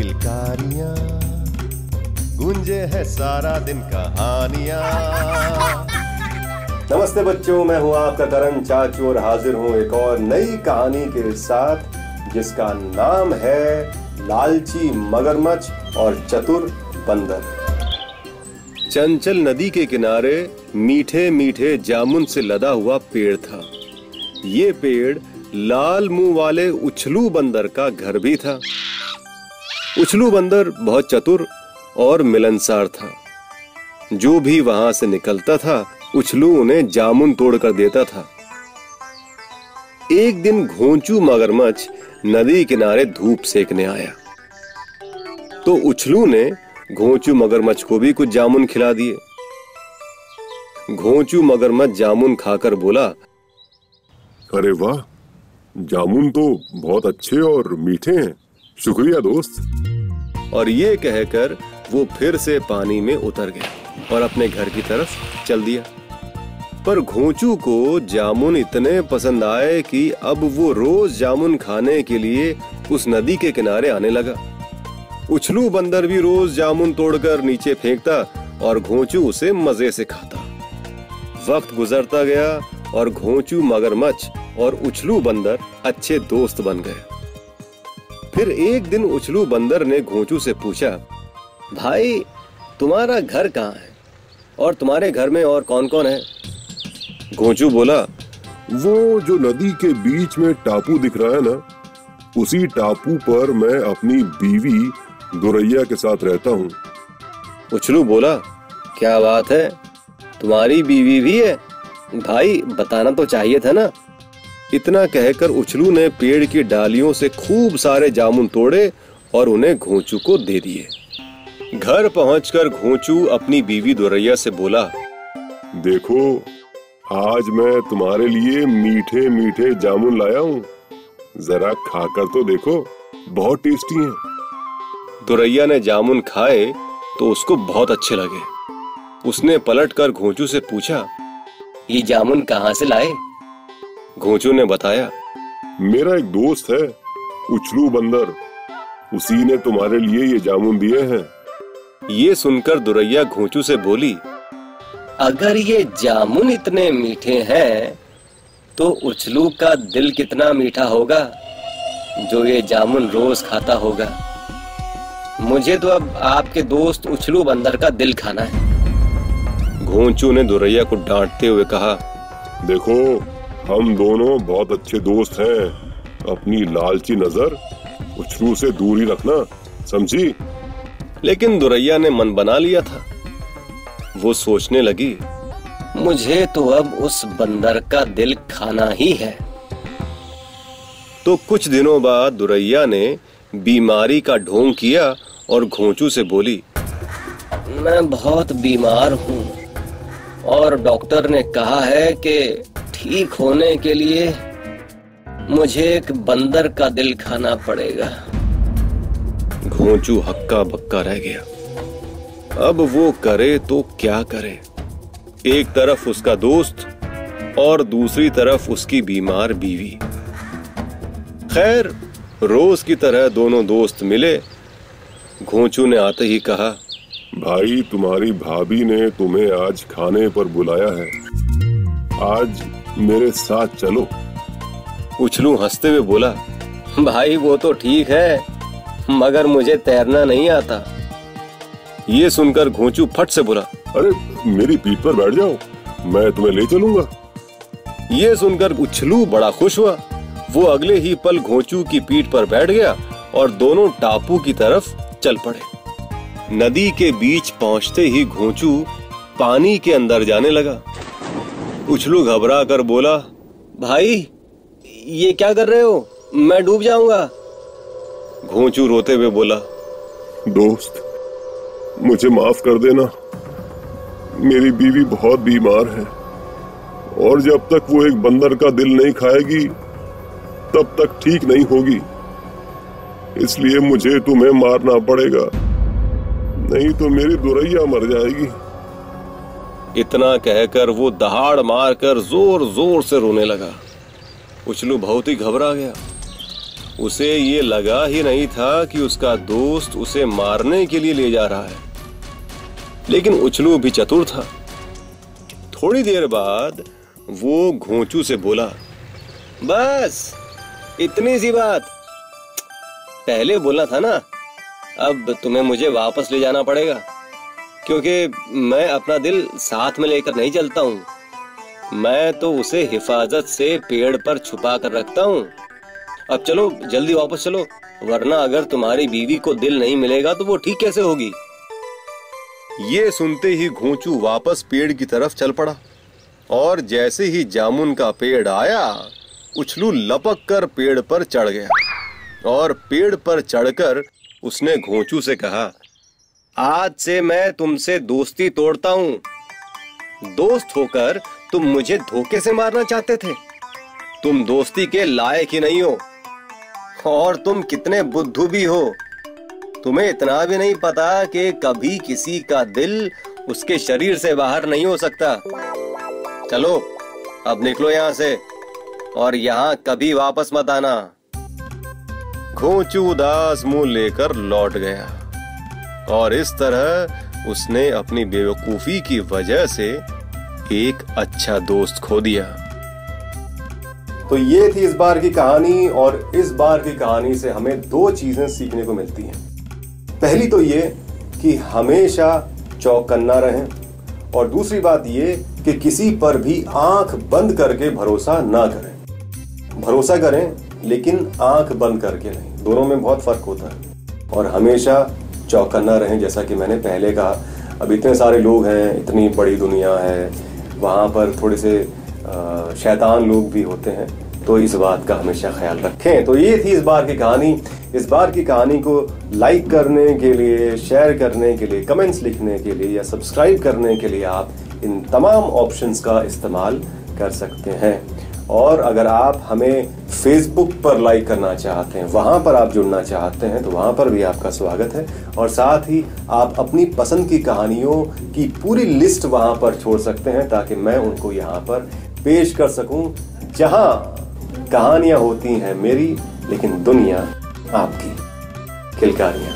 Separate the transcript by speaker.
Speaker 1: किलकारियां, गूंजे है सारा दिन कहानियां। नमस्ते बच्चों, मैं हूं आपका करण चाचू और हाजिर हूं एक और नई कहानी के साथ जिसका नाम है लालची मगरमच्छ और चतुर बंदर। चंचल नदी के किनारे मीठे मीठे जामुन से लदा हुआ पेड़ था। ये पेड़ लाल मुंह वाले उछलू बंदर का घर भी था। उछलू बंदर बहुत चतुर और मिलनसार था। जो भी वहां से निकलता था उछलू उन्हें जामुन तोड़कर देता था। एक दिन घोंचू मगरमच्छ नदी किनारे धूप सेकने आया तो उछलू ने घोंचू मगरमच्छ को भी कुछ जामुन खिला दिए। घोंचू मगरमच्छ जामुन खाकर बोला,
Speaker 2: अरे वाह, जामुन तो बहुत अच्छे और मीठे हैं, शुक्रिया दोस्त।
Speaker 1: और ये कहकर वो फिर से पानी में उतर गया और अपने घर की तरफ चल दिया। पर घोंचू को जामुन इतने पसंद आए कि अब वो रोज जामुन खाने के लिए उस नदी के किनारे आने लगा। उछलू बंदर भी रोज जामुन तोड़कर नीचे फेंकता और घोंचू उसे मजे से खाता। वक्त गुजरता गया और घोंचू मगरमच्छ और उछलू बंदर अच्छे दोस्त बन गए। फिर एक दिन उछलू बंदर ने घोंचू से पूछा, भाई तुम्हारा घर कहाँ है और तुम्हारे घर में और कौन कौन है?
Speaker 2: घोंचू बोला, वो जो नदी के बीच में टापू दिख रहा है ना, उसी टापू पर मैं अपनी बीवी दुरैया के साथ रहता हूँ।
Speaker 1: उछलू बोला, क्या बात है, तुम्हारी बीवी भी है? भाई बताना तो चाहिए था ना। इतना कहकर उछलू ने पेड़ की डालियों से खूब सारे जामुन तोड़े और उन्हें घोंचू को दे दिए। घर पहुंचकर घोंचू अपनी बीवी दुरैया से बोला,
Speaker 2: देखो आज मैं तुम्हारे लिए मीठे मीठे जामुन लाया हूँ, जरा खाकर तो देखो, बहुत टेस्टी हैं।
Speaker 1: दुरैया ने जामुन खाए तो उसको बहुत अच्छे लगे। उसने पलटकर घोंचू से पूछा, ये जामुन कहाँ से लाए? घोंचू ने बताया,
Speaker 2: मेरा एक दोस्त है उछलू बंदर, उसी ने तुम्हारे लिए ये जामुन दिए हैं।
Speaker 1: ये सुनकर दुरैया घोंचू से बोली, अगर ये जामुन इतने मीठे हैं तो उछलू का दिल कितना मीठा होगा जो ये जामुन रोज खाता होगा। मुझे तो अब आपके दोस्त उछलू बंदर का दिल खाना है। घोंचू ने दुरैया को डांटते हुए कहा,
Speaker 2: देखो हम दोनों बहुत अच्छे दोस्त हैं, अपनी लालची नजर उछलू से दूर ही रखना, समझी?
Speaker 1: लेकिन दुरैया ने मन बना लिया था। वो सोचने लगी, मुझे तो अब उस बंदर का दिल खाना ही है। तो कुछ दिनों बाद दुरैया ने बीमारी का ढोंग किया और घोंचू से बोली, मैं बहुत बीमार हूँ और डॉक्टर ने कहा है कि ठीक होने के लिए मुझे एक बंदर का दिल खाना पड़ेगा। घोंचू हक्का बक्का रह गया। अब वो करे तो क्या करे? एक तरफ उसका दोस्त और दूसरी तरफ उसकी बीमार बीवी। खैर रोज की तरह दोनों दोस्त मिले। घोंचू ने आते ही कहा,
Speaker 2: भाई तुम्हारी भाभी ने तुम्हें आज खाने पर बुलाया है, आज मेरे साथ चलो।
Speaker 1: उछलू हंसते हुए बोला, भाई वो तो ठीक है मगर मुझे तैरना नहीं आता। ये सुनकर घोंचू फट से बोला,
Speaker 2: अरे मेरी पीठ पर बैठ जाओ, मैं तुम्हें ले चलूंगा।
Speaker 1: ये सुनकर उछलू बड़ा खुश हुआ। वो अगले ही पल घोंचू की पीठ पर बैठ गया और दोनों टापू की तरफ चल पड़े। नदी के बीच पहुंचते ही घोंचू पानी के अंदर जाने लगा। उछलू घबरा कर बोला, भाई ये क्या कर रहे हो, मैं डूब जाऊंगा। घोंचू रोते हुए बोला,
Speaker 2: दोस्त मुझे माफ कर देना, मेरी बीवी बहुत बीमार है और जब तक वो एक बंदर का दिल नहीं खाएगी तब तक ठीक नहीं होगी, इसलिए मुझे तुम्हें मारना पड़ेगा, नहीं तो मेरी दुरैया मर जाएगी।
Speaker 1: इतना कहकर वो दहाड़ मारकर जोर जोर से रोने लगा। उछलू बहुत ही घबरा गया। उसे ये लगा ही नहीं था कि उसका दोस्त उसे मारने के लिए ले जा रहा है। लेकिन उछलू भी चतुर था। थोड़ी देर बाद वो घोंचू से बोला, बस इतनी सी बात, पहले बोलना था ना। अब तुम्हें मुझे वापस ले जाना पड़ेगा, क्योंकि मैं अपना दिल साथ में लेकर नहीं चलता हूँ। मैं तो उसे हिफाजत से पेड़ पर छुपा कर रखता हूँ। अब चलो, जल्दी वापस चलो, वरना अगर तुम्हारी बीवी को दिल नहीं मिलेगा तो वो ठीक कैसे होगी। ये सुनते ही घोंचू वापस पेड़ की तरफ चल पड़ा, और जैसे ही जामुन का पेड़ आया, उछलू लपक कर पेड़ पर चढ़ गया। और पेड़ पर चढ़कर उसने घोंचू से कहा, आज से मैं तुमसे दोस्ती तोड़ता हूँ। दोस्त होकर तुम मुझे धोखे से मारना चाहते थे। तुम दोस्ती के लायक ही नहीं हो, और तुम कितने बुद्धू भी हो। तुम्हें इतना भी नहीं पता कि कभी किसी का दिल उसके शरीर से बाहर नहीं हो सकता। चलो, अब निकलो यहाँ से, और यहाँ कभी वापस मत आना। घोंचू उदास मुंह लेकर लौट गया, और इस तरह उसने अपनी बेवकूफी की वजह से एक अच्छा दोस्त खो दिया। तो ये थी इस बार की कहानी, और इस बार की कहानी से हमें दो चीजें सीखने को मिलती हैं। पहली तो ये कि हमेशा चौकन्ना रहें, और दूसरी बात ये कि किसी पर भी आंख बंद करके भरोसा ना करें। भरोसा करें लेकिन आंख बंद करके नहीं, दोनों में बहुत फर्क होता है। और हमेशा चौकन्ना रहें, जैसा कि मैंने पहले कहा। अब इतने सारे लोग हैं, इतनी बड़ी दुनिया है, वहाँ पर थोड़े से शैतान लोग भी होते हैं, तो इस बात का हमेशा ख्याल रखें। तो ये थी इस बार की कहानी। इस बार की कहानी को लाइक करने के लिए, शेयर करने के लिए, कमेंट्स लिखने के लिए या सब्सक्राइब करने के लिए आप इन तमाम ऑप्शंस का इस्तेमाल कर सकते हैं। और अगर आप हमें फेसबुक पर लाइक करना चाहते हैं, वहाँ पर आप जुड़ना चाहते हैं, तो वहाँ पर भी आपका स्वागत है। और साथ ही आप अपनी पसंद की कहानियों की पूरी लिस्ट वहाँ पर छोड़ सकते हैं, ताकि मैं उनको यहाँ पर पेश कर सकूं। जहाँ कहानियाँ होती हैं मेरी, लेकिन दुनिया आपकी। खिलकारियाँ।